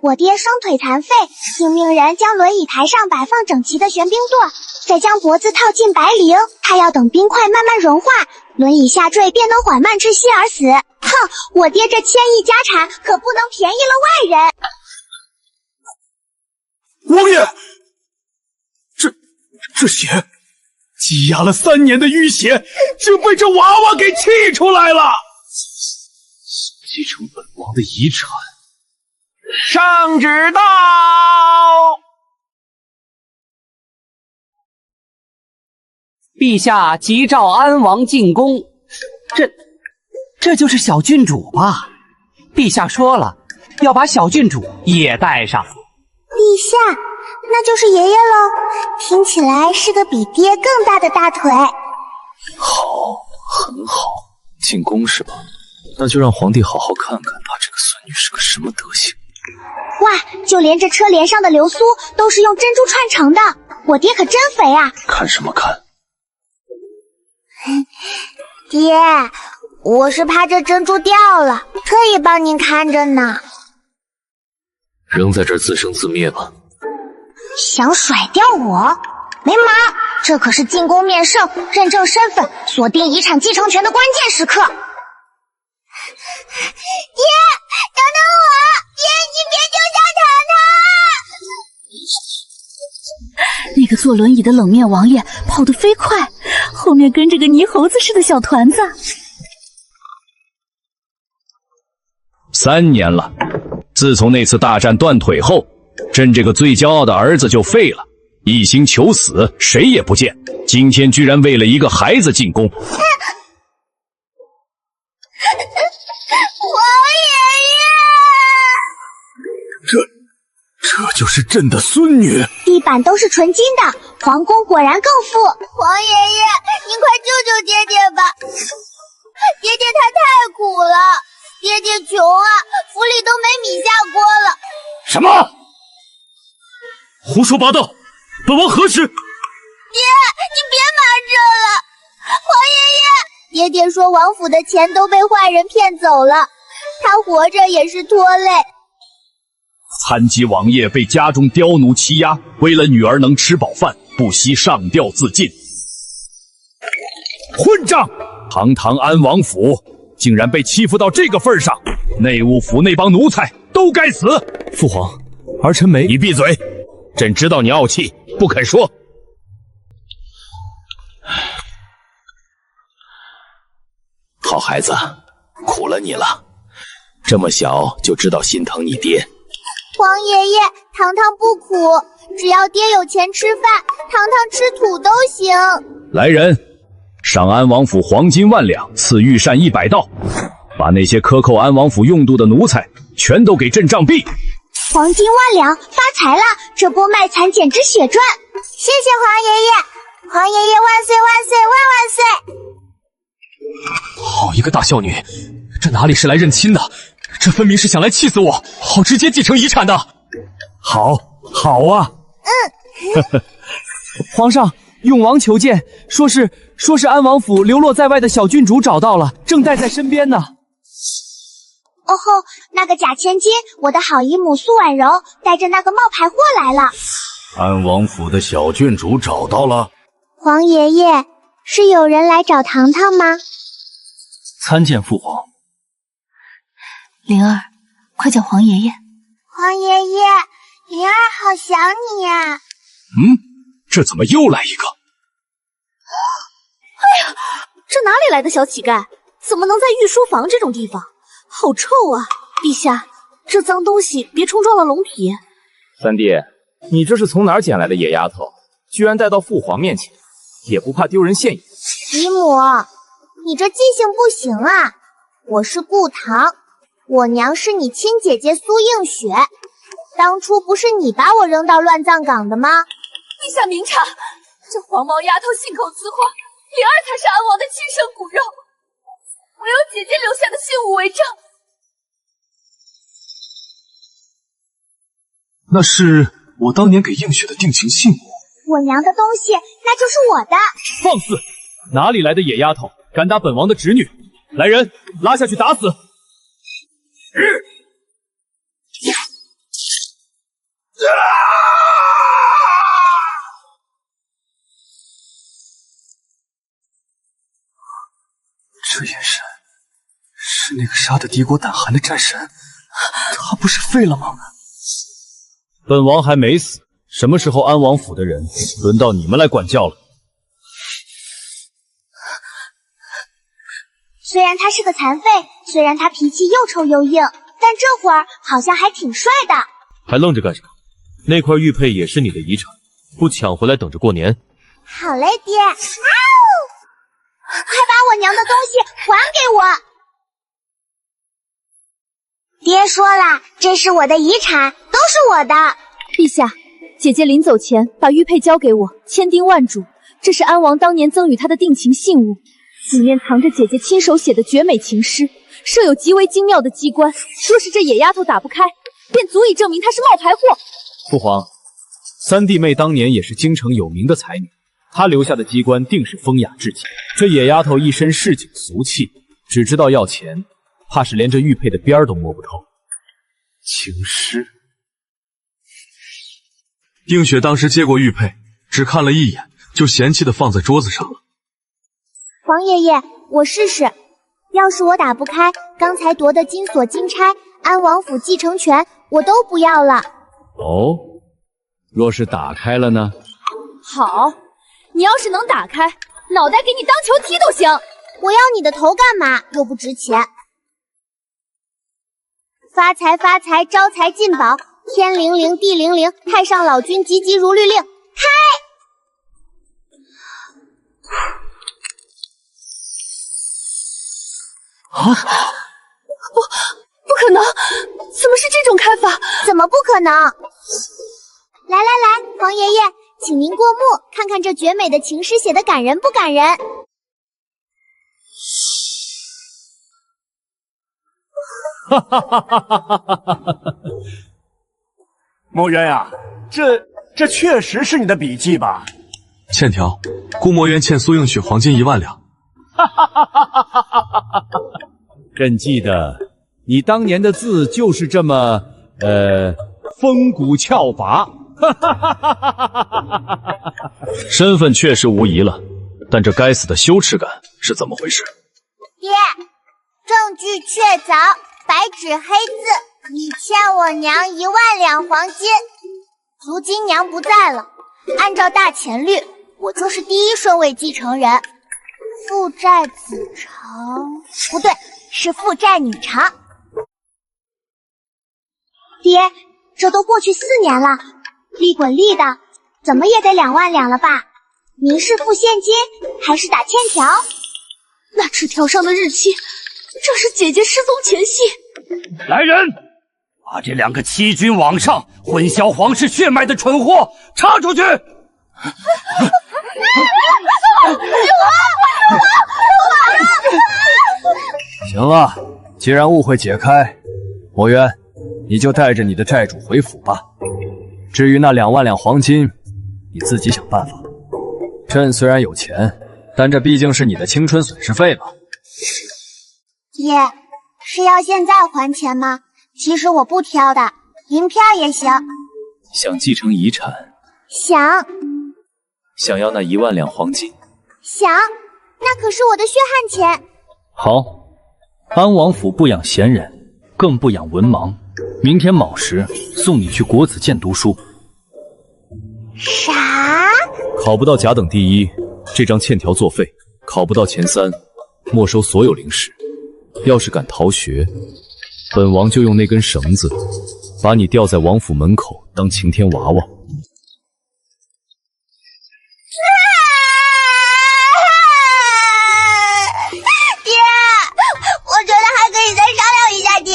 我爹双腿残废，听命人将轮椅抬上摆放整齐的玄冰垛，再将脖子套进白绫，他要等冰块慢慢融化，轮椅下坠便能缓慢窒息而死。哼，我爹这千亿家产可不能便宜了外人。王爷，这血积压了3年的淤血，就被这娃娃给气出来了。继承本王的遗产。圣旨到！陛下急召安王进宫。这就是小郡主吧？陛下说了，要把小郡主也带上。陛下，那就是爷爷喽。听起来是个比爹更大的大腿。好，很好。进宫是吧？那就让皇帝好好看看他这个孙女是个什么德行。哇，就连这车帘上的流苏都是用珍珠串成的，我爹可真肥啊！看什么看？爹，我是怕这珍珠掉了，特意帮您看着呢。扔在这儿自生自灭吧。想甩掉我？没门！这可是进宫面圣、认证身份、锁定遗产继承权的关键时刻。爹，等等我！爹，你别丢下糖糖！那个坐轮椅的冷面王爷跑得飞快，后面跟着个泥猴子似的小团子。3年了，自从那次大战断腿后，朕这个最骄傲的儿子就废了，一心求死，谁也不见。今天居然为了一个孩子进宫。这就是朕的孙女。地板都是纯金的，皇宫果然更富。皇爷爷，您快救救爹爹吧！爹爹他太苦了，爹爹穷啊，府里都没米下锅了。什么？胡说八道！本王何时？爹，你别瞒着了。皇爷爷，爹爹说王府的钱都被坏人骗走了，他活着也是拖累。残疾王爷被家中刁奴欺压，为了女儿能吃饱饭，不惜上吊自尽。混账！堂堂安王府竟然被欺负到这个份上，内务府那帮奴才都该死！父皇，儿臣没……你闭嘴！朕知道你傲气，不肯说。好孩子，苦了你了，这么小就知道心疼你爹。皇爷爷，糖糖不苦，只要爹有钱吃饭，糖糖吃土都行。来人，赏安王府黄金1万两，赐御膳100道，把那些克扣安王府用度的奴才全都给朕杖毙。黄金1万两，发财了！这波卖惨简直血赚！谢谢皇爷爷，皇爷爷万岁万岁万万岁！好一个大孝女，这哪里是来认亲的？这分明是想来气死我，好直接继承遗产的。好啊。皇上，永王求见，说是安王府流落在外的小郡主找到了，正带在身边呢。哦吼，那个假千金，我的好姨母苏婉柔带着那个冒牌货来了。安王府的小郡主找到了。皇爷爷，是有人来找糖糖吗？参见父皇。灵儿，快叫皇爷爷。皇爷爷，灵儿好想你呀。这怎么又来一个？哎呀，这哪里来的小乞丐？怎么能在御书房这种地方？好臭啊！陛下，这脏东西别冲撞了龙体。三弟，你这是从哪儿捡来的野丫头？居然带到父皇面前，也不怕丢人现眼？姨母，你这记性不行啊！我是顾唐，我娘是你亲姐姐苏映雪。当初不是你把我扔到乱葬岗的吗？陛下明察，这黄毛丫头信口雌话，灵儿才是安王的亲生骨肉。我有姐姐留下的信物为证。那是我当年给映雪的定情信物。我娘的东西，那就是我的。放肆！哪里来的野丫头，敢打本王的侄女？来人，拉下去打死！杀的敌国胆寒的战神，他不是废了吗？本王还没死，什么时候安王府的人轮到你们来管教了？虽然他是个残废，虽然他脾气又臭又硬，但这会儿好像还挺帅的。还愣着干什么？那块玉佩也是你的遗产，不抢回来等着过年。好嘞，爹！啊呜！快把我娘的东西还给我！爹说了，这是我的遗产，都是我的。陛下，姐姐临走前把玉佩交给我，千叮万嘱，这是安王当年赠予她的定情信物，里面藏着姐姐亲手写的绝美情诗，设有极为精妙的机关，若是这野丫头打不开，便足以证明她是冒牌货。父皇，三弟妹当年也是京城有名的才女，她留下的机关定是风雅至极。这野丫头一身市井俗气，只知道要钱，怕是连这玉佩的边儿都摸不透。情诗，映雪当时接过玉佩，只看了一眼，就嫌弃的放在桌子上了。皇爷爷，我试试。要是我打不开，刚才夺的金锁金钗、安王府继承权，我都不要了。哦，若是打开了呢？好，你要是能打开，脑袋给你当球踢都行。我要你的头干嘛？又不值钱。发财发财，招财进宝，天灵灵地灵灵，太上老君急急如律令，开！不可能，怎么是这种开法？怎么不可能？来来来，皇爷爷，请您过目，看看这绝美的情诗写的感人不感人？哈哈哈哈哈哈！墨渊啊，这确实是你的笔记吧？欠条，顾墨渊欠苏映雪黄金1万两。哈哈哈哈哈哈！朕记得你当年的字就是这么风骨峭拔。哈哈哈哈哈哈！身份确实无疑了，但这该死的羞耻感是怎么回事？爹，证据确凿，白纸黑字，你欠我娘1万两黄金。如今娘不在了，按照大钱律，我就是第一顺位继承人。父债子偿，不对，是父债女偿。爹，这都过去4年了，利滚利的，怎么也得2万两了吧？您是付现金还是打欠条？那纸条上的日期，正是姐姐失踪前夕。来人，把这2个欺君罔上、混淆皇室血脉的蠢货插出去！行了，既然误会解开，墨渊，你就带着你的债主回府吧。至于那2万两黄金，你自己想办法。朕虽然有钱，但这毕竟是你的青春损失费嘛。爹，是要现在还钱吗？其实我不挑的，银片也行。想继承遗产？想。想要那1万两黄金？想，那可是我的血汗钱。好，安王府不养闲人，更不养文盲。明天卯时送你去国子监读书。啥？考不到甲等第1，这张欠条作废；考不到前3，没收所有零食。要是敢逃学，本王就用那根绳子把你吊在王府门口当晴天娃娃。爹，我觉得还可以再商量一下，爹。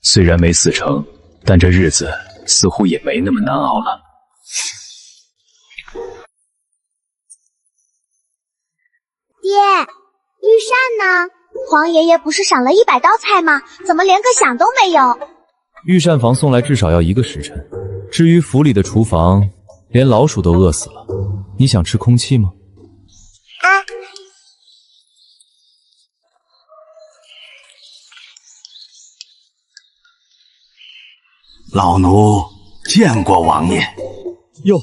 虽然没死成，但这日子似乎也没那么难熬了。爹，御膳呢？皇爷爷不是赏了100道菜吗？怎么连个响都没有？御膳房送来至少要1个时辰，至于府里的厨房，连老鼠都饿死了。你想吃空气吗？啊！老奴见过王爷。哟，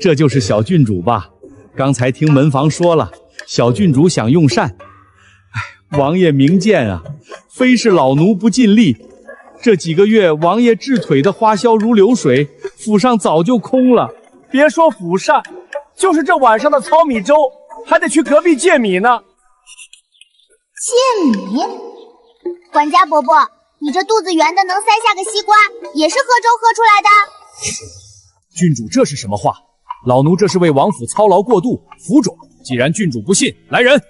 这就是小郡主吧？刚才听门房说了，小郡主想用膳，王爷明鉴啊，非是老奴不尽力。这几个月，王爷治腿的花销如流水，府上早就空了。别说府上，就是这晚上的糙米粥，还得去隔壁借米呢。借米？管家伯伯，你这肚子圆的能塞下个西瓜，也是喝粥喝出来的？郡主这是什么话？老奴这是为王府操劳过度，服种。既然郡主不信，来人！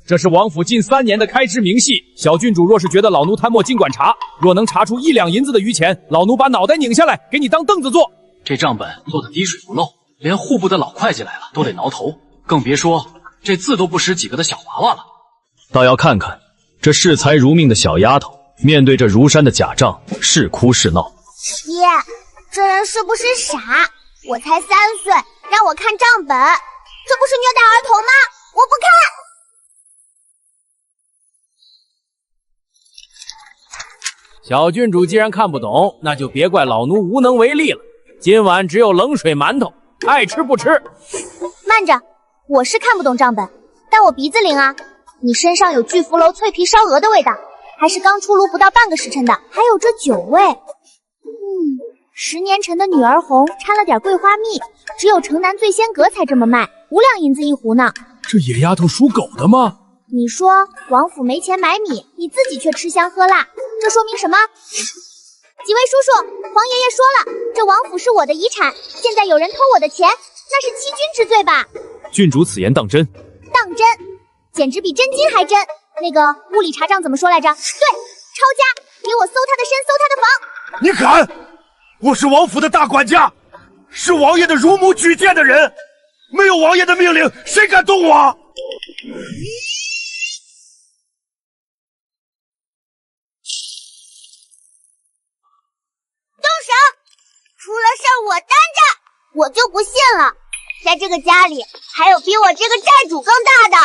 这是王府近3年的开支明细。小郡主若是觉得老奴贪墨，尽管查。若能查出1两银子的余钱，老奴把脑袋拧下来，给你当凳子坐。这账本做得滴水不漏，连户部的老会计来了都得挠头，更别说这字都不识几个的小娃娃了。倒要看看这视财如命的小丫头，面对这如山的假账，是哭是闹。爹，这人是不是傻？我才3岁，让我看账本，这不是虐待儿童吗？我不看。小郡主既然看不懂，那就别怪老奴无能为力了。今晚只有冷水馒头，爱吃不吃。慢着，我是看不懂账本，但我鼻子灵啊。你身上有巨福楼脆皮烧鹅的味道，还是刚出炉不到半个时辰的，还有这酒味。10年陈的女儿红掺了点桂花蜜，只有城南醉仙阁才这么卖，5两银子一壶呢。这野丫头属狗的吗？你说王府没钱买米，你自己却吃香喝辣，这说明什么？几位叔叔，皇爷爷说了，这王府是我的遗产，现在有人偷我的钱，那是欺君之罪吧？郡主此言当真？当真，简直比真金还真。那个屋里查账怎么说来着？对，抄家，给我搜他的身，搜他的房。你敢！我是王府的大管家，是王爷的乳母举荐的人，没有王爷的命令，谁敢动我？动手！出了事儿我担着，我就不信了，在这个家里还有比我这个债主更大的。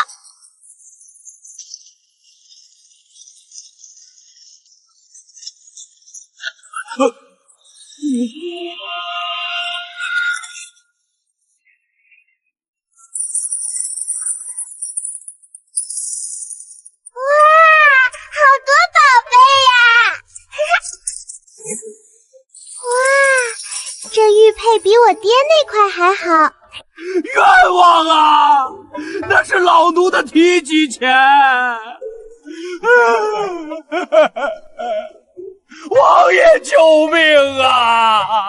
好多宝贝呀！哇，这玉佩比我爹那块还好。冤枉啊！那是老奴的提己钱。王爷救命啊！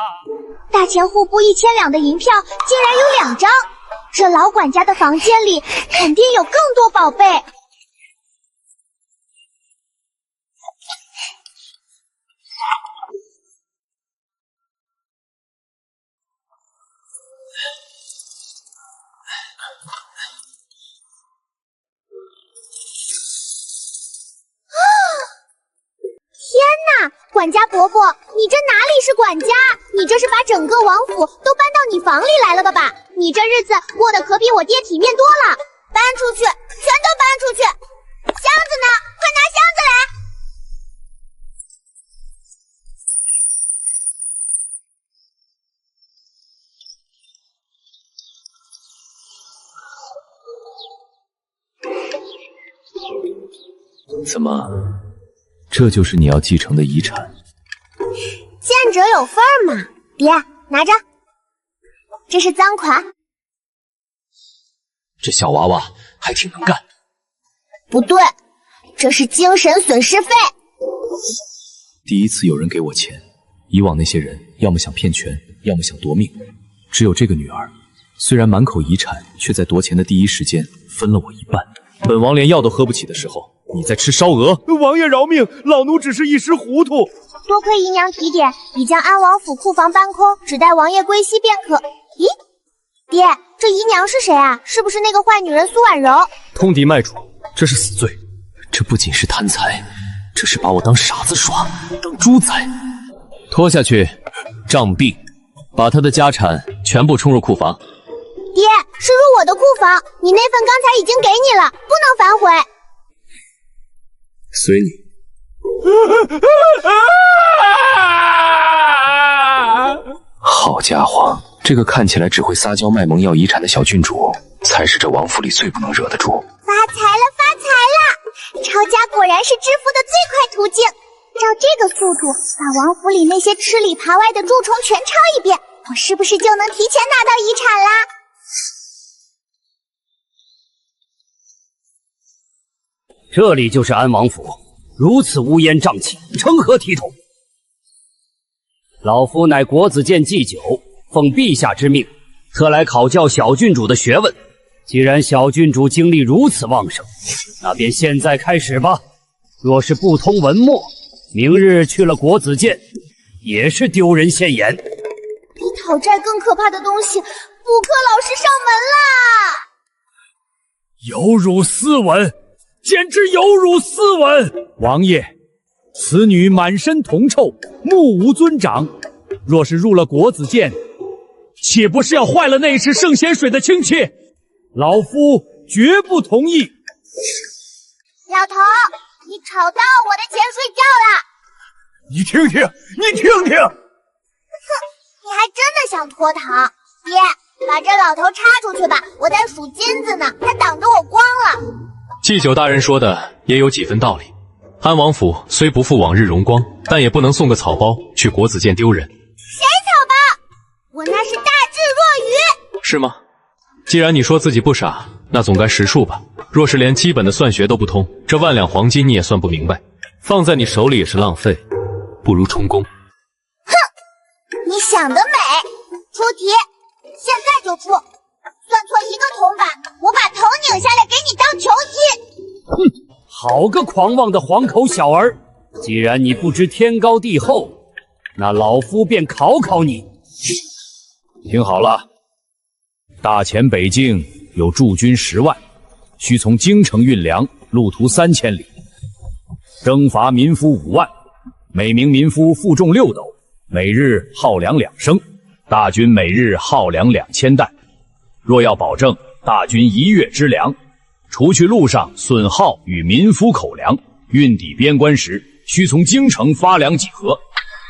大钱户部1000两的银票竟然有2张，这老管家的房间里肯定有更多宝贝。天哪，管家伯伯，你这哪里是管家？你这是把整个王府都搬到你房里来了的吧？你这日子过得可比我爹体面多了。搬出去，全都搬出去！箱子呢？快拿箱子来！怎么，这就是你要继承的遗产？见者有份嘛。爹，拿着，这是赃款。这小娃娃还挺能干。不对，这是精神损失费。第一次有人给我钱，以往那些人要么想骗权，要么想夺命，只有这个女儿，虽然满口遗产，却在夺钱的第一时间分了我一半。本王连药都喝不起的时候，你在吃烧鹅？王爷饶命，老奴只是一时糊涂。多亏姨娘提点，已将安王府库房搬空，只待王爷归西便可。咦，爹，这姨娘是谁啊？是不是那个坏女人苏婉柔？通敌卖主，这是死罪。这不仅是贪财，这是把我当傻子耍，当猪宰。拖下去，杖毙，把他的家产全部充入库房。爹，是入我的库房，你那份刚才已经给你了，不能反悔。随你。好家伙，这个看起来只会撒娇卖萌要遗产的小郡主，才是这王府里最不能惹的主。发财了，发财了！抄家果然是致富的最快途径。照这个速度，把王府里那些吃里扒外的蛀虫全抄一遍，我是不是就能提前拿到遗产啦？这里就是安王府，如此乌烟瘴气，成何体统？老夫乃国子监祭酒，奉陛下之命，特来考教小郡主的学问。既然小郡主精力如此旺盛，那便现在开始吧。若是不通文墨，明日去了国子监，也是丢人现眼。比讨债更可怕的东西，补课老师上门啦！有辱斯文，简直有辱斯文！王爷，此女满身铜臭，目无尊长，若是入了国子监，岂不是要坏了那池圣贤水的清气？老夫绝不同意。老头，你吵到我的钱睡觉了！你听听，你听听！哼，你还真的想脱逃？爹，把这老头插出去吧，我在数金子呢，他挡着我光了。祭酒大人说的也有几分道理。安王府虽不复往日荣光，但也不能送个草包去国子监丢人。谁草包？我那是大智若愚。是吗？既然你说自己不傻，那总该识数吧。若是连基本的算学都不通，这万两黄金你也算不明白，放在你手里也是浪费，不如充公。哼，你想得美！出题，现在就出。算错一个铜板，我把头拧下来给你当球踢。哼，好个狂妄的黄口小儿！既然你不知天高地厚，那老夫便考考你。听好了，大前北境有驻军10万，需从京城运粮，路途3000里。征伐民夫5万，每名民夫负重6斗，每日耗粮2升，大军每日耗粮2000担。若要保证大军1月之粮，除去路上损耗与民夫口粮，运抵边关时，需从京城发粮几何。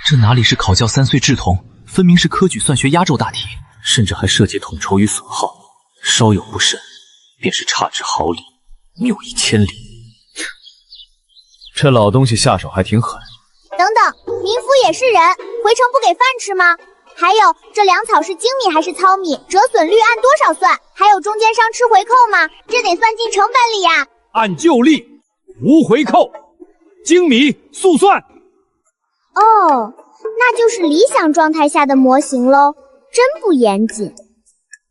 这哪里是考教3岁稚童，分明是科举算学压轴大题，甚至还涉及统筹与损耗，稍有不慎，便是差之毫厘，谬以千里。这老东西下手还挺狠。等等，民夫也是人，回城不给饭吃吗？还有，这粮草是精米还是糙米？折损率按多少算？还有中间商吃回扣吗？这得算进成本里呀。按旧例，无回扣，精米速算。哦，那就是理想状态下的模型喽，真不严谨。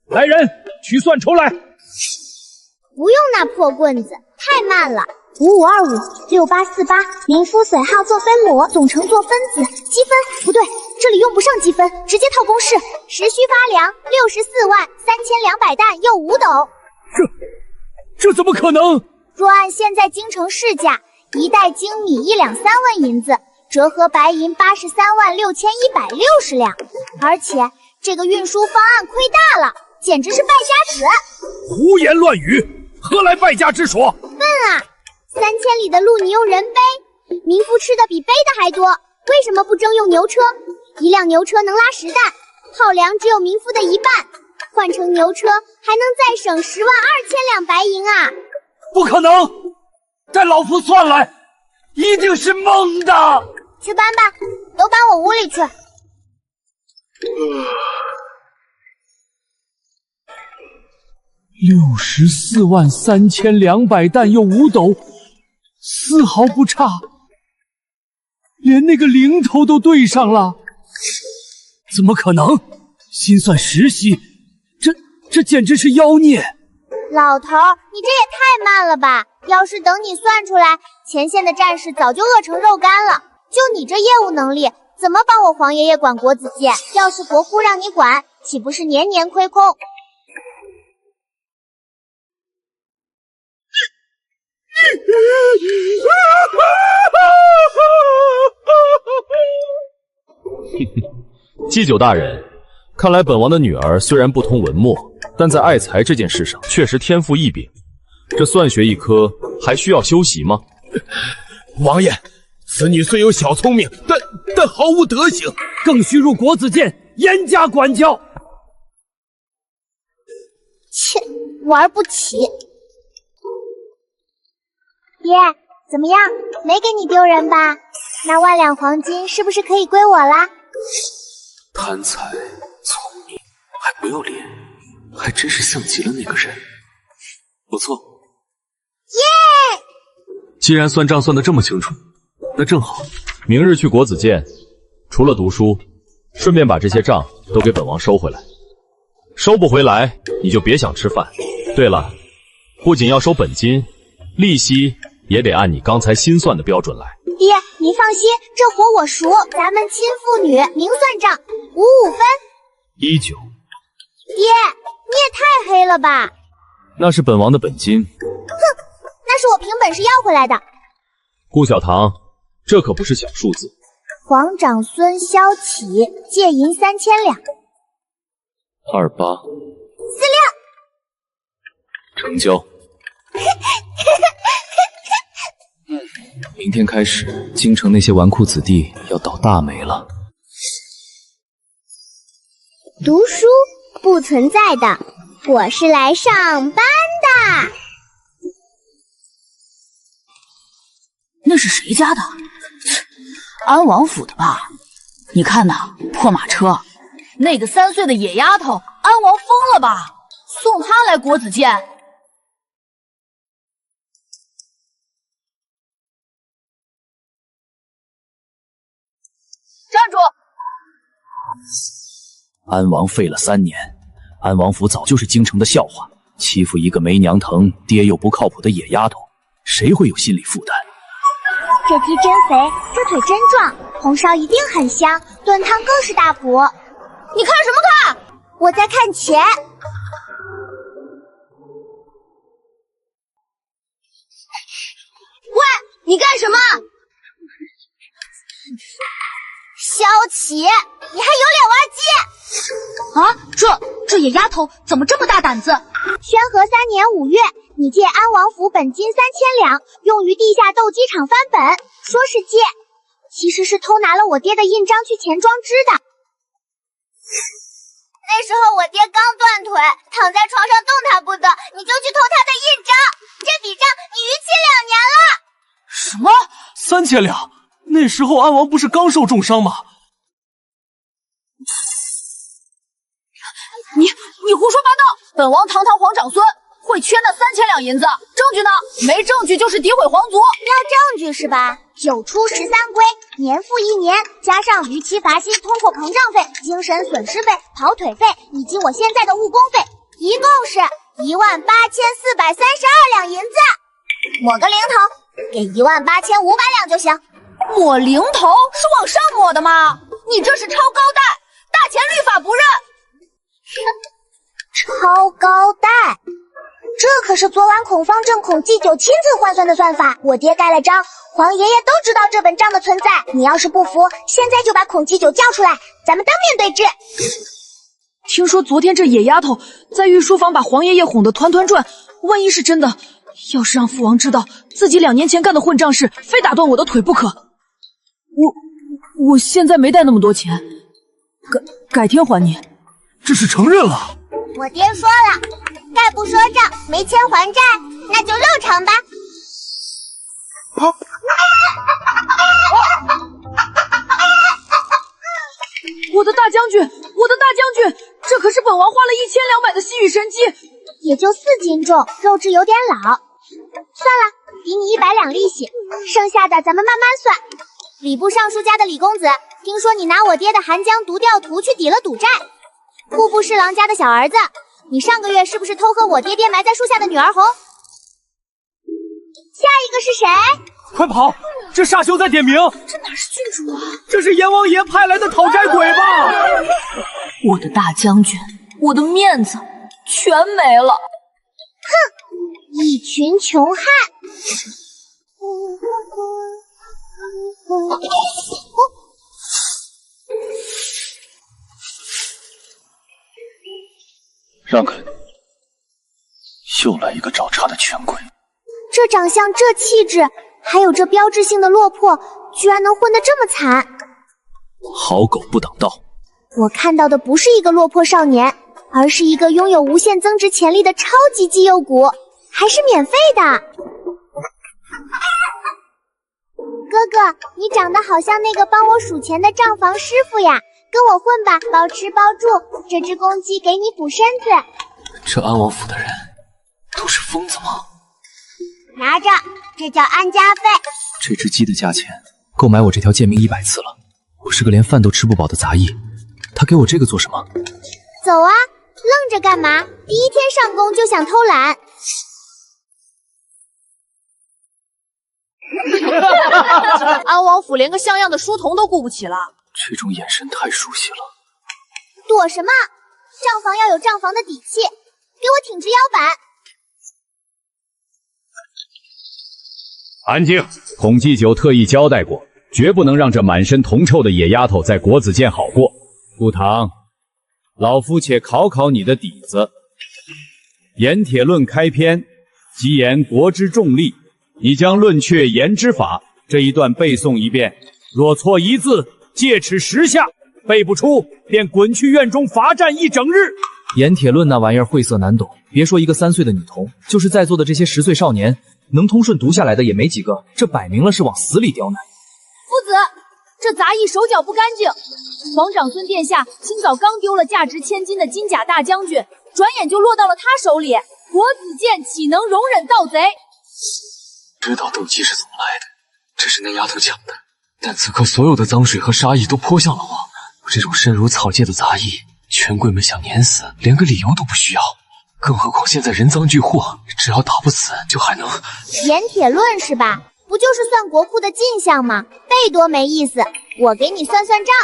来人，取算筹来。不用那破棍子，太慢了。55256848，民夫损耗做分母，总成做分子，积分不对，这里用不上积分，直接套公式。时需发粮643200担又5斗。这怎么可能？若按现在京城市价，一袋精米1两3万银子，折合白银836160两。而且这个运输方案亏大了，简直是败家子。胡言乱语，何来败家之说？笨啊！3000里的路你用人背，民夫吃的比背的还多，为什么不征用牛车？一辆牛车能拉10担，耗粮只有民夫的1半，换成牛车还能再省10.2万两白银啊！不可能，带老夫算来，一定是蒙的。去搬吧，都搬我屋里去。643200担又5斗，丝毫不差，连那个零头都对上了。怎么可能？心算时息，这简直是妖孽！老头，你这也太慢了吧！要是等你算出来，前线的战士早就饿成肉干了。就你这业务能力，怎么帮我皇爷爷管国子监？要是国库让你管，岂不是年年亏空？祭酒大人，看来本王的女儿虽然不通文墨，但在爱才这件事上确实天赋异禀。这算学一科还需要修习吗？王爷，此女虽有小聪明，但毫无德行，更需入国子监严加管教。切，玩不起。爹，怎么样，没给你丢人吧？那万两黄金是不是可以归我啦？贪财、聪明，还不要脸，还真是像极了那个人。不错。耶！既然算账算得这么清楚，那正好，明日去国子监，除了读书，顺便把这些账都给本王收回来。收不回来，你就别想吃饭。对了，不仅要收本金，利息也得按你刚才心算的标准来。爹，您放心，这活我熟，咱们亲父女明算账，55分。19。爹，你也太黑了吧！那是本王的本金。哼，那是我凭本事要回来的。顾小棠，这可不是小数字。皇长孙萧启借银3000两。28。46。成交。明天开始，京城那些纨绔子弟要倒大霉了。读书不存在的，我是来上班的。那是谁家的？安王府的吧？你看呐，破马车，那个3岁的野丫头，安王疯了吧？送她来国子监。站住！安王废了3年，安王府早就是京城的笑话。欺负一个没娘疼、爹又不靠谱的野丫头，谁会有心理负担？这鸡真肥，这腿真壮，红烧一定很香，炖汤更是大补。你看什么看？我在看钱。喂，你干什么？萧启，你还有脸挖鸡？啊，这野丫头怎么这么大胆子？宣和3年5月，你借安王府本金3000两，用于地下斗鸡场翻本，说是借，其实是偷拿了我爹的印章去钱庄支的。那时候我爹刚断腿，躺在床上动弹不得，你就去偷他的印章，这笔账你逾期2年了。什么？3000两？那时候安王不是刚受重伤吗？你胡说八道！本王堂堂皇长孙会缺那3000两银子？证据呢？没证据就是诋毁皇族。要证据是吧？9出13归，年复1年，加上逾期罚金、通货膨胀费、精神损失费、跑腿费以及我现在的误工费，一共是18432两银子。抹个零头，给18500两就行。抹零头是往上抹的吗？你这是超高贷，大钱律法不认。超高贷，这可是昨晚孔方正、孔继久亲自换算的算法，我爹盖了章，皇爷爷都知道这本账的存在。你要是不服，现在就把孔继久叫出来，咱们当面对质。听说昨天这野丫头在御书房把皇爷爷哄得团团转，万一是真的，要是让父王知道自己2年前干的混账事，非打断我的腿不可。我现在没带那么多钱，改天还你。这是承认了。我爹说了，概不说账，没钱还债，那就肉偿吧。我的大将军，我的大将军，这可是本王花了1200买的西域神鸡，也就4斤重，肉质有点老。算了，抵你100两利息，剩下的咱们慢慢算。礼部尚书家的李公子，听说你拿我爹的《寒江独钓图》去抵了赌债。户部侍郎家的小儿子，你上个月是不是偷喝我爹埋在树下的女儿红？下一个是谁？快跑！这沙丘在点名。这哪是郡主啊？这是阎王爷派来的讨债鬼吧？我的大将军，我的面子全没了。哼，一群穷汉。让开！又来一个找茬的权贵。这长相，这气质，还有这标志性的落魄，居然能混得这么惨。好狗不挡道。我看到的不是一个落魄少年，而是一个拥有无限增值潜力的超级绩优股，还是免费的。哥哥，你长得好像那个帮我数钱的账房师傅呀，跟我混吧，包吃包住。这只公鸡给你补身子。这安王府的人都是疯子吗？拿着，这叫安家费。这只鸡的价钱够买我这条贱命100次了。我是个连饭都吃不饱的杂役，他给我这个做什么？走啊，愣着干嘛？第一天上工就想偷懒。安王府连个像样的书童都顾不起了。这种眼神太熟悉了。躲什么？账房要有账房的底气，给我挺直腰板。安静！孔祭酒特意交代过，绝不能让这满身铜臭的野丫头在国子监好过。顾唐，老夫且考考你的底子。盐铁论开篇，即言国之重利，你将论却言之法这一段背诵一遍，若错一字，戒尺10下；背不出，便滚去院中罚站1整日。盐铁论那玩意儿晦涩难懂，别说一个3岁的女童，就是在座的这些10岁少年，能通顺读下来的也没几个。这摆明了是往死里刁难。夫子，这杂役手脚不干净。皇长孙殿下清早刚丢了价值1000金的金甲大将军，转眼就落到了他手里。国子监岂能容忍盗贼？知道斗鸡是怎么来的，这是那丫头讲的。但此刻所有的脏水和杀意都泼向了我。我这种身如草芥的杂役，权贵们想碾死，连个理由都不需要。更何况现在人赃俱获，只要打不死，就还能……盐铁论是吧？不就是算国库的进项吗？背多没意思，我给你算算账。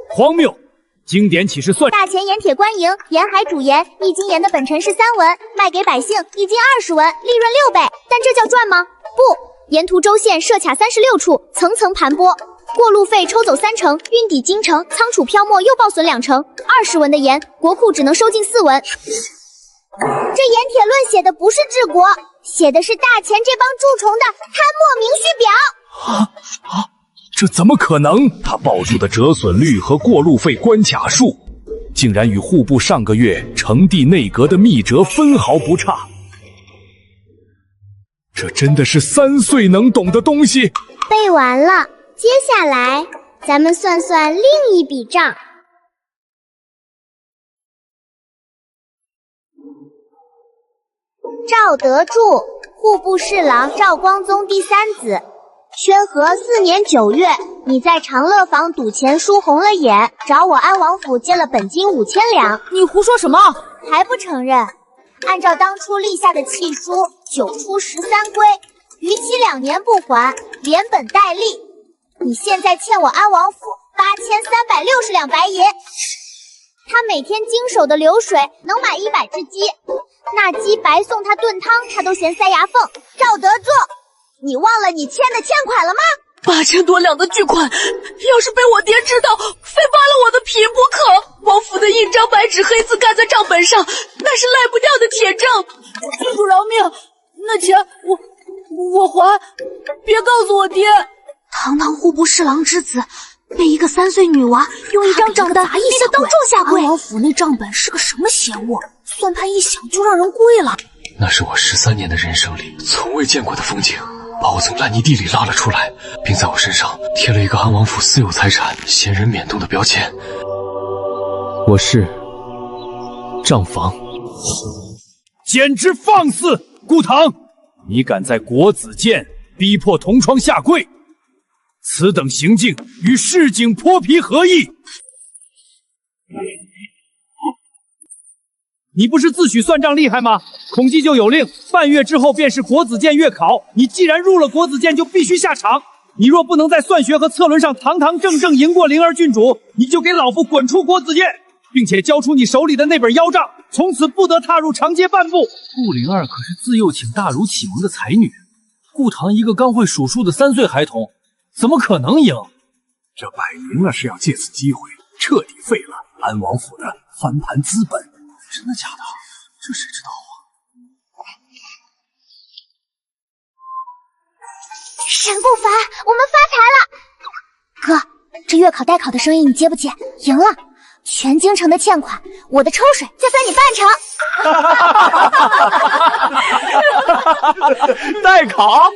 荒谬！经典岂是算？大钱盐铁官营，沿海主盐1斤盐的本陈是3文，卖给百姓1斤20文，利润6倍。但这叫赚吗？不，沿途州县设卡36处，层层盘剥，过路费抽走3成，运抵京城，仓储漂没又报损2成，20文的盐，国库只能收进4文。这盐铁论写的不是治国，写的是大钱这帮蛀虫的贪墨明序表。这怎么可能？他报出的折损率和过路费关卡数，竟然与户部上个月呈递内阁的密折分毫不差。这真的是3岁能懂的东西。背完了，接下来咱们算算另一笔账。赵德柱，户部侍郎赵光宗第3子。宣和4年9月，你在长乐坊赌钱输红了眼，找我安王府借了本金5000两。你胡说什么？还不承认？按照当初立下的契书，9出13归，逾期2年不还，连本带利。你现在欠我安王府8360两白银。他每天经手的流水能买100只鸡，那鸡白送他炖汤，他都嫌塞牙缝。赵德柱，你忘了你欠的欠款了吗？8000多两的巨款，要是被我爹知道，非扒了我的皮不可。王府的印章白纸黑字盖在账本上，那是赖不掉的铁证。郡主饶命，那钱我还，别告诉我爹。堂堂户部侍郎之子，被一个3岁女娃用一张账单逼得当众下跪。安王府那账本是个什么邪物？算盘一响就让人跪了。那是我13年的人生里从未见过的风景，把我从烂泥地里拉了出来，并在我身上贴了一个安王府私有财产、闲人免动的标签。我是账房。简直放肆！顾唐，你敢在国子监逼迫同窗下跪，此等行径与市井泼皮何异？你不是自诩算账厉害吗？孔祭就有令，半月之后便是国子监月考。你既然入了国子监，就必须下场。你若不能在算学和策论上堂堂正正赢过灵儿郡主，你就给老夫滚出国子监，并且交出你手里的那本腰账，从此不得踏入长街半步。顾灵儿可是自幼请大儒启蒙的才女，顾唐一个刚会数数的3岁孩童，怎么可能赢？这摆明了是要借此机会彻底废了安王府的翻盘资本。真的假的？这谁知道啊？沈不凡，我们发财了！哥，这月考代考的生意你接不接？赢了，全京城的欠款，我的抽水就算你半成。代考？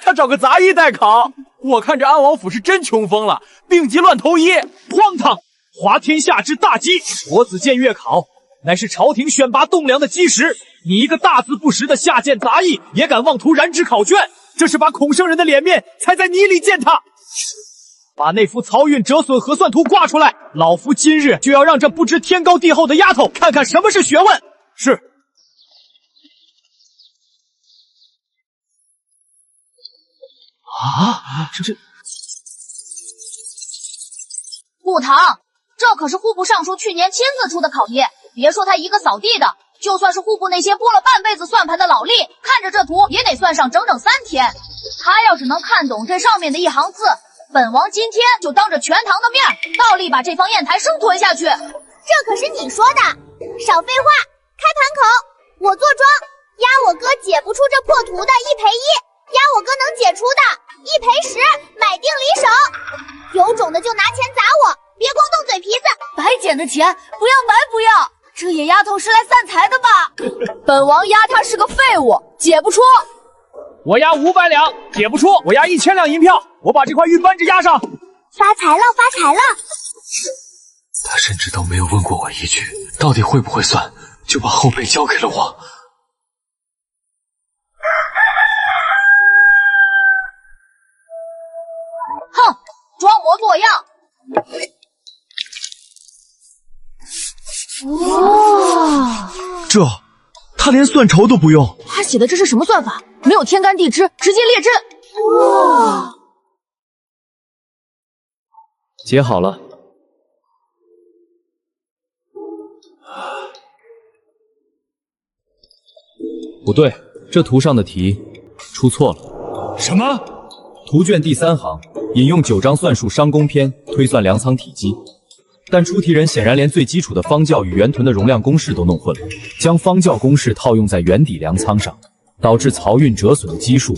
他找个杂役代考？我看这安王府是真穷疯了，病急乱投医，荒唐！滑天下之大稽，国子监月考乃是朝廷选拔栋梁的基石。你一个大字不识的下贱杂役，也敢妄图染指考卷，这是把孔圣人的脸面踩在泥里践踏。把那幅漕运折损核算图挂出来，老夫今日就要让这不知天高地厚的丫头看看什么是学问。是。顾堂，这可是户部尚书去年亲自出的考题，别说他一个扫地的，就算是户部那些拨了半辈子算盘的老吏，看着这图也得算上整整3天。他要是能看懂这上面的一行字，本王今天就当着全堂的面，倒立把这方砚台生吞下去。这可是你说的，少废话，开盘口，我坐庄，压我哥解不出这破图的1赔1，压我哥能解出的1赔10，买定离手。有种的就拿钱砸我，别光动嘴皮子。白捡的钱不要白不要，这野丫头是来散财的吧？本王压她是个废物，解不出。我押500两，解不出，我押1000两银票，我把这块玉扳指押上。发财了，发财了！他甚至都没有问过我一句，到底会不会算，就把后背交给了我。哼，装模作样。哇，他连算筹都不用。他写的这是什么算法？没有天干地支，直接列阵。哇！解好了。不对，这图上的题出错了。什么？图卷第3行引用9章算术商工篇推算粮仓体积，但出题人显然连最基础的方窖与圆臀的容量公式都弄混了，将方窖公式套用在圆底粮仓上，导致漕运折损的基数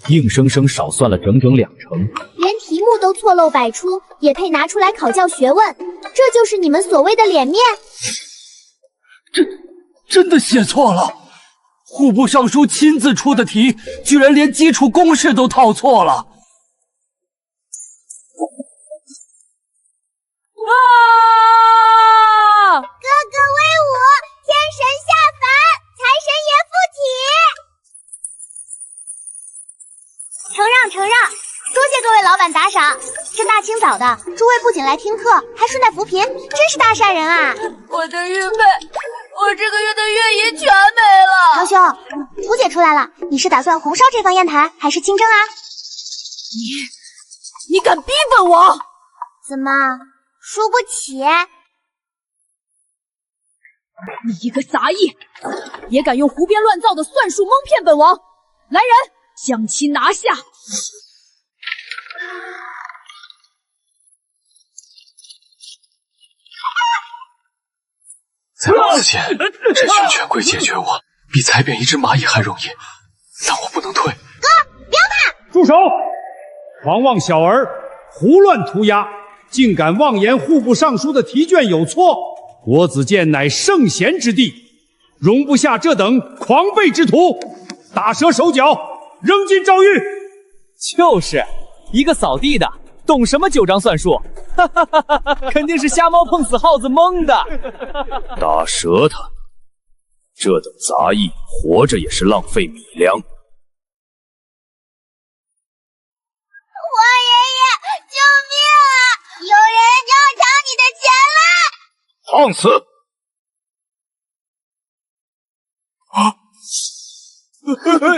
硬生生少算了整整2成。连题目都错漏百出，也配拿出来考教学问？这就是你们所谓的脸面？真的写错了！户部尚书亲自出的题，居然连基础公式都套错了！啊！哥哥威武，天神下凡，财神爷附体。承让承让，多谢各位老板打赏。这大清早的，诸位不仅来听课，还顺带扶贫，真是大善人啊！我的运费，我这个月的月银全没了。堂兄，图解出来了，你是打算红烧这方砚台，还是清蒸啊？你敢逼本王？怎么输不起？你一个杂役，也敢用胡编乱造的算术蒙骗本王！来人，将其拿下！在国子监，这群权贵解决我，比踩扁一只蚂蚁还容易，但我不能退。哥，不要怕！住手！狂妄小儿，胡乱涂鸦，竟敢妄言户部尚书的题卷有错！国子监乃圣贤之地，容不下这等狂悖之徒，打折手脚，扔进诏狱。就是一个扫地的，懂什么9章算术？哈哈哈哈，肯定是瞎猫碰死耗子蒙的。打折他！这等杂役活着也是浪费米粮。王爷爷，救命啊！有人要抢你的钱了！放肆！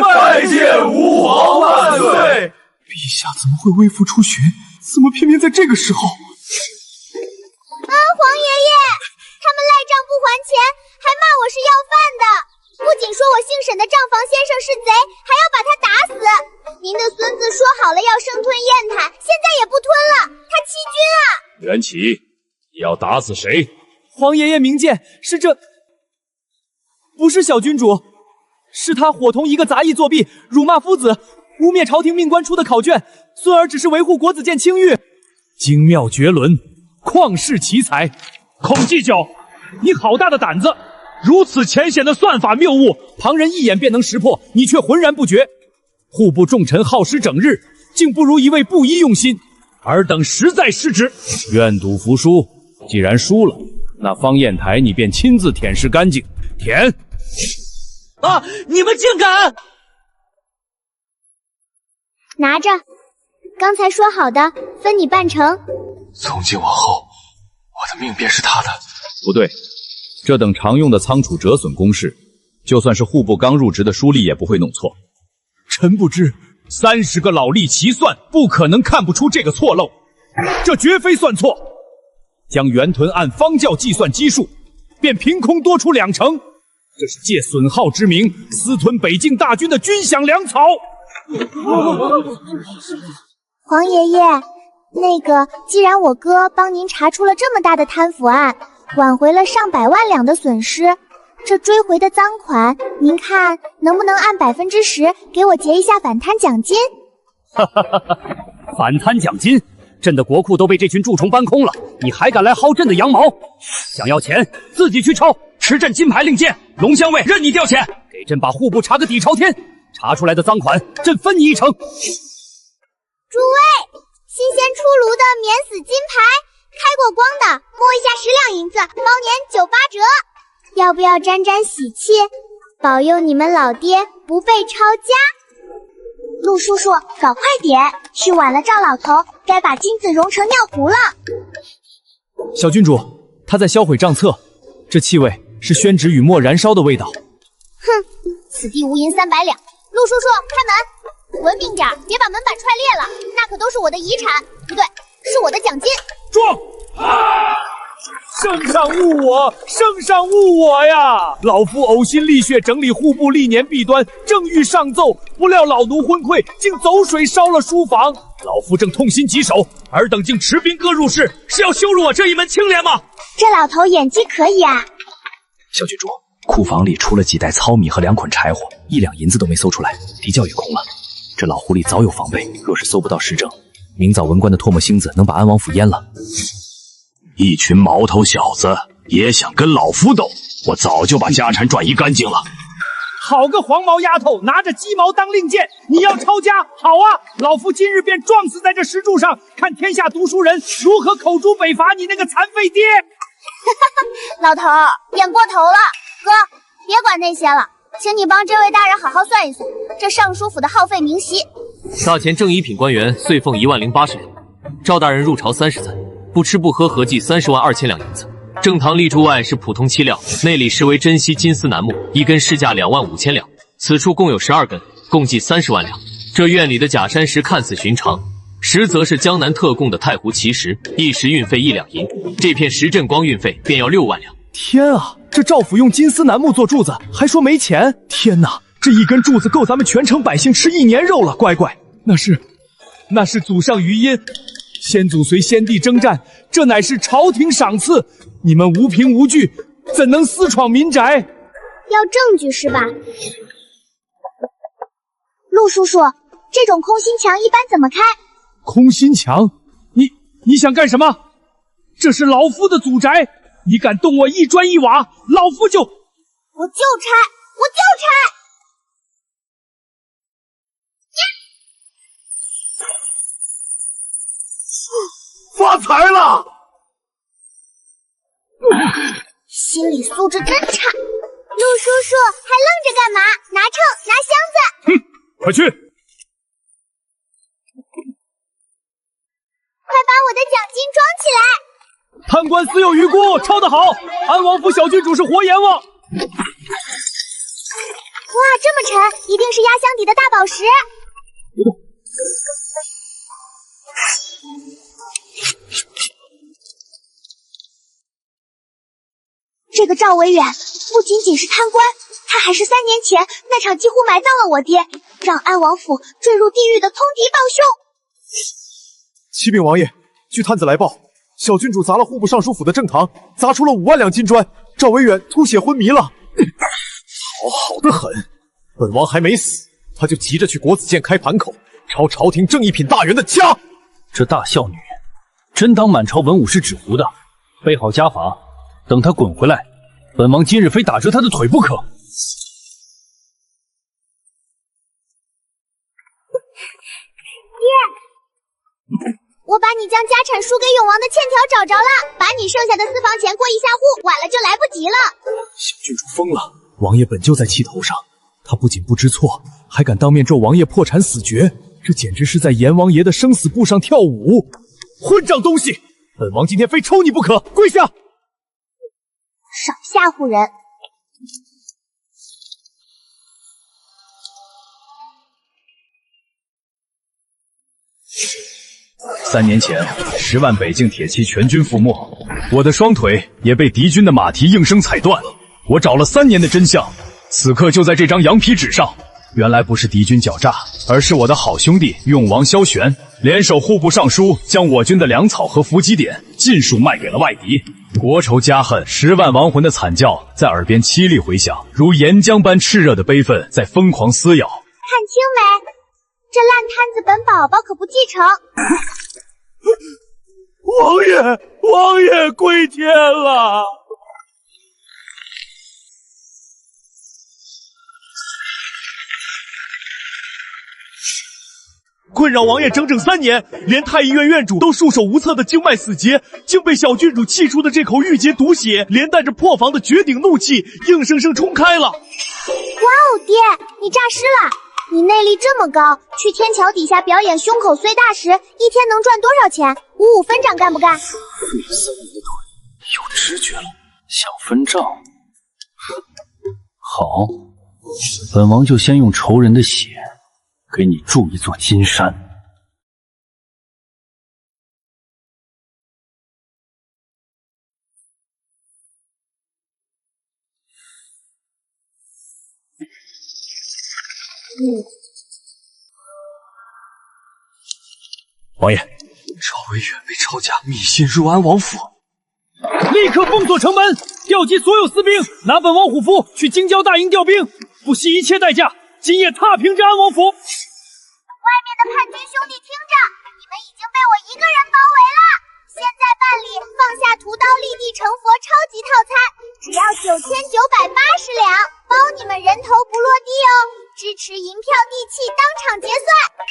拜见吾皇万岁！陛下怎么会微服出巡？怎么偏偏在这个时候？皇爷爷，他们赖账不还钱，还骂我是要饭的。不仅说我姓沈的账房先生是贼，还要把他打死。您的孙子说好了要生吞砚台，现在也不吞了，他欺君啊！袁启，你要打死谁？皇爷爷明鉴，是这，不是小君主，是他伙同一个杂役作弊，辱骂夫子，污蔑朝廷命官出的考卷。孙儿只是维护国子监清誉。精妙绝伦，旷世奇才，孔祭酒，你好大的胆子！如此浅显的算法谬误，旁人一眼便能识破，你却浑然不觉。户部重臣耗时整日，竟不如一位布衣用心，尔等实在失职。愿赌服输，既然输了，那方砚台你便亲自舔舐干净。舔！啊！你们竟敢！拿着，刚才说好的，分你半成。从今往后，我的命便是他的。不对，这等常用的仓储折损公式，就算是户部刚入职的书吏也不会弄错。臣不知，30个老吏齐算，不可能看不出这个错漏。这绝非算错，将原屯按方教计算基数，便凭空多出2成，这是借损耗之名私吞北境大军的军饷粮草。皇爷爷，那个，既然我哥帮您查出了这么大的贪腐案，挽回了上百万两的损失，这追回的赃款，您看能不能按10%给我结一下反贪奖金？哈哈哈哈！反贪奖金，朕的国库都被这群蛀虫搬空了，你还敢来薅朕的羊毛？想要钱，自己去抄，持朕金牌令箭，龙骧卫任你调遣，给朕把户部查个底朝天，查出来的赃款，朕分你1成。诸位，新鲜出炉的免死金牌，开过光的摸一下10两银子，包年98折。要不要沾沾喜气，保佑你们老爹不被抄家？陆叔叔，搞快点，去晚了赵老头该把金子融成尿壶了。小郡主，他在销毁账册，这气味是宣纸与墨燃烧的味道。哼，此地无银300两。陆叔叔，开门！文明点，别把门板踹裂了，那可都是我的遗产，不对，是我的奖金。撞！圣上误我，圣上误我呀！老夫呕心沥血整理户部历年弊端，正欲上奏，不料老奴昏聩，竟走水烧了书房。老夫正痛心疾首，尔等竟持兵戈入室，是要羞辱我这一门清廉吗？这老头演技可以啊！小郡主，库房里除了几袋糙米和2捆柴火，1两银子都没搜出来，地窖也空了。这老狐狸早有防备，若是搜不到实证，明早文官的唾沫星子能把安王府淹了。一群毛头小子也想跟老夫斗，我早就把家产转移干净了。好个黄毛丫头，拿着鸡毛当令箭，你要抄家？好啊，老夫今日便撞死在这石柱上，看天下读书人如何口诛北伐你那个残废爹！老头演过头了，哥，别管那些了，请你帮这位大人好好算一算，这尚书府的耗费明细。大前正一品官员岁俸10080两，赵大人入朝30载，不吃不喝合计30万2千两银子。正堂立柱案是普通漆料，内里实为珍稀金丝楠木，一根市价2万5千两。此处共有12根，共计30万两。这院里的假山石看似寻常，实则是江南特供的太湖奇石，一石运费1两银。这片石阵光运费便要6万两。天啊，这赵府用金丝楠木做柱子，还说没钱！天哪，这一根柱子够咱们全城百姓吃1年肉了！乖乖，那是祖上余荫。先祖随先帝征战，这乃是朝廷赏赐。你们无凭无据，怎能私闯民宅？要证据是吧？陆叔叔，这种空心墙一般怎么开？空心墙？你想干什么？这是老夫的祖宅，你敢动我一砖一瓦，老夫就……我就拆！发财了！心理素质真差。陆叔叔还愣着干嘛？拿秤，拿箱子！哼，快去！快把我的奖金装起来！贪官死有余辜，抄得好！安王府小郡主是活阎王！哇，这么沉，一定是压箱底的大宝石。这个赵维远不仅仅是贪官，他还是3年前那场几乎埋葬了我爹，让安王府坠入地狱的通敌帮凶。启禀王爷，据探子来报，小郡主砸了户部尚书府的正堂，砸出了5万两金砖，赵维远吐血昏迷了。好得很，本王还没死，他就急着去国子监开盘口，抄朝廷正一品大员的家。这大孝女真当满朝文武是纸糊的，备好家法，等他滚回来，本王今日非打折他的腿不可。爹，我把你将家产输给永王的欠条找着了，把你剩下的私房钱过一下户，晚了就来不及了。小郡主疯了，王爷本就在气头上，他不仅不知错，还敢当面咒王爷破产死绝，这简直是在阎王爷的生死簿上跳舞！混账东西！本王今天非抽你不可！跪下！少吓唬人！ 3年前，10万北境铁骑全军覆没，我的双腿也被敌军的马蹄应声踩断。我找了3年的真相，此刻就在这张羊皮纸上。原来不是敌军狡诈，而是我的好兄弟永王萧玄联手户部尚书，将我军的粮草和伏击点尽数卖给了外敌。国仇家恨，10万亡魂的惨叫在耳边凄厉回响，如岩浆般炽热的悲愤在疯狂撕咬。看清没？这烂摊子本宝宝可不继承。王爷跪天了！困扰王爷整整3年，连太医院院主都束手无策的经脉死结，竟被小郡主气出的这口郁结毒血，连带着破防的绝顶怒气，硬生生冲开了。哇哦，爹，你诈尸了！你内力这么高，去天桥底下表演胸口碎大石，一天能赚多少钱？55分账干不干？废了3年的腿，有知觉了，想分账？好，本王就先用仇人的血给你筑一座金山。王爷，赵维远被抄家，密信入安王府，立刻封锁城门，调集所有私兵，拿本王虎符去京郊大营调兵，不惜一切代价，今夜踏平这安王府。外面的叛军兄弟听着，你们已经被我一个人包围了。现在办理放下屠刀立地成佛超级套餐，只要9980两，包你们人头不落地哦！支持银票地契，当场结算。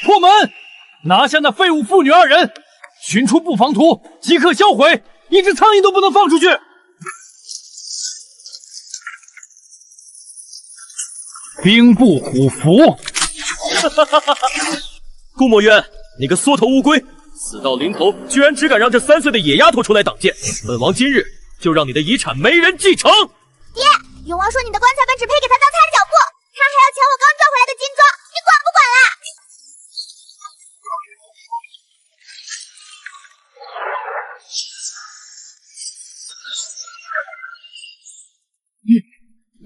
破门！拿下那废物妇女2人，寻出布防图，即刻销毁，一只苍蝇都不能放出去。兵部虎符。顾墨渊，你个缩头乌龟，死到临头居然只敢让这3岁的野丫头出来挡箭，本王今日就让你的遗产没人继承。爹，永王说你的棺材本只配给他当擦脚布，他还要抢我刚赚回来的金装，你管不管啦？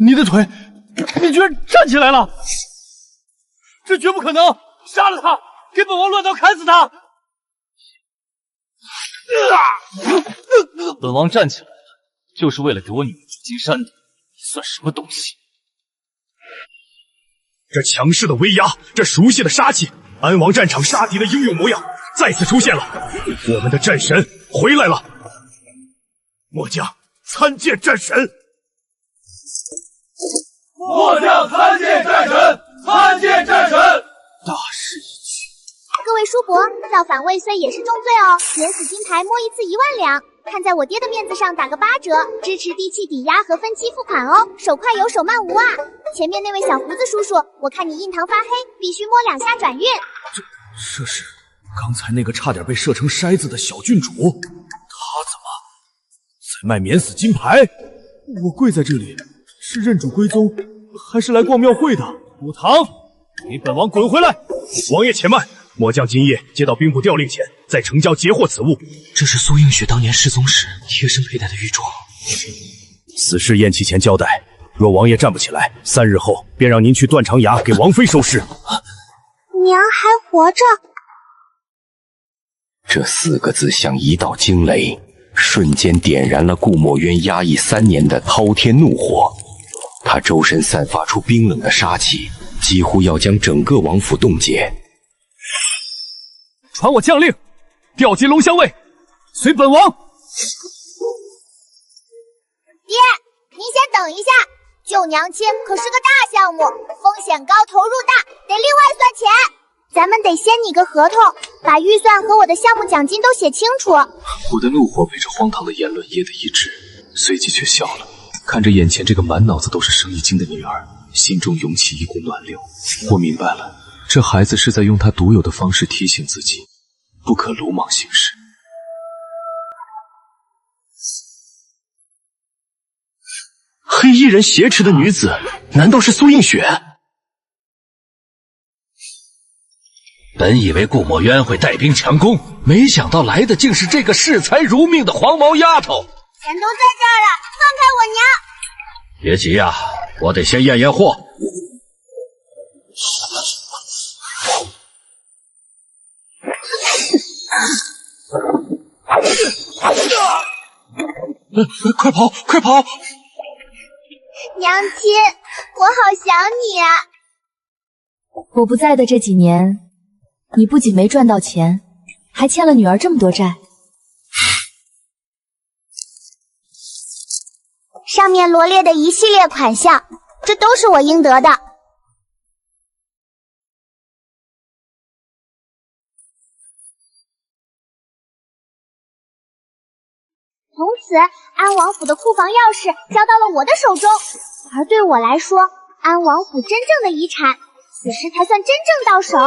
你的腿，你居然站起来了！这绝不可能！杀了他，给本王乱刀砍死他！本王站起来了，就是为了给我女儿筑金山的，你算什么东西？这强势的威压，这熟悉的杀气，安王战场杀敌的英勇模样再次出现了。我们的战神回来了！末将参见战神。末将参见战神，参见战神！大势已去。各位叔伯，造反未遂也是重罪哦，免死金牌摸一次1万两，看在我爹的面子上打个8折，支持地契抵押和分期付款哦，手快有手慢无啊！前面那位小胡子叔叔，我看你印堂发黑，必须摸2下转运。这是刚才那个差点被射成筛子的小郡主，她怎么在卖免死金牌？我跪在这里，是认主归宗，还是来逛庙会的？武堂，给本王滚回来！王爷且慢，末将今夜接到兵部调令前，在城郊截获此物。这是苏映雪当年失踪时贴身佩戴的玉镯。此事宴期前交代，若王爷站不起来，3日后便让您去断肠崖给王妃收尸。娘还活着。这4个字像一道惊雷，瞬间点燃了顾墨渊压抑3年的滔天怒火。他周身散发出冰冷的杀气，几乎要将整个王府冻结。传我将令，调集龙骧卫，随本王。等一下，救娘亲可是个大项目，风险高，投入大，得另外算钱。咱们得先拟个合同，把预算和我的项目奖金都写清楚。我的怒火被这荒唐的言论噎得一滞，随即却笑了。看着眼前这个满脑子都是生意经的女儿，心中涌起一股暖流。我明白了，这孩子是在用他独有的方式提醒自己，不可鲁莽行事。黑衣人挟持的女子，难道是苏映雪？本以为顾墨渊会带兵强攻，没想到来的竟是这个视财如命的黄毛丫头。钱都在这儿了，放开我娘！别急呀，我得先验验货。快跑，快跑！娘亲，我好想你啊！我不在的这几年，你不仅没赚到钱，还欠了女儿这么多债。上面罗列的一系列款项，这都是我应得的。从此，安王府的库房钥匙交到了我的手中，而对我来说，安王府真正的遗产，此时才算真正到手。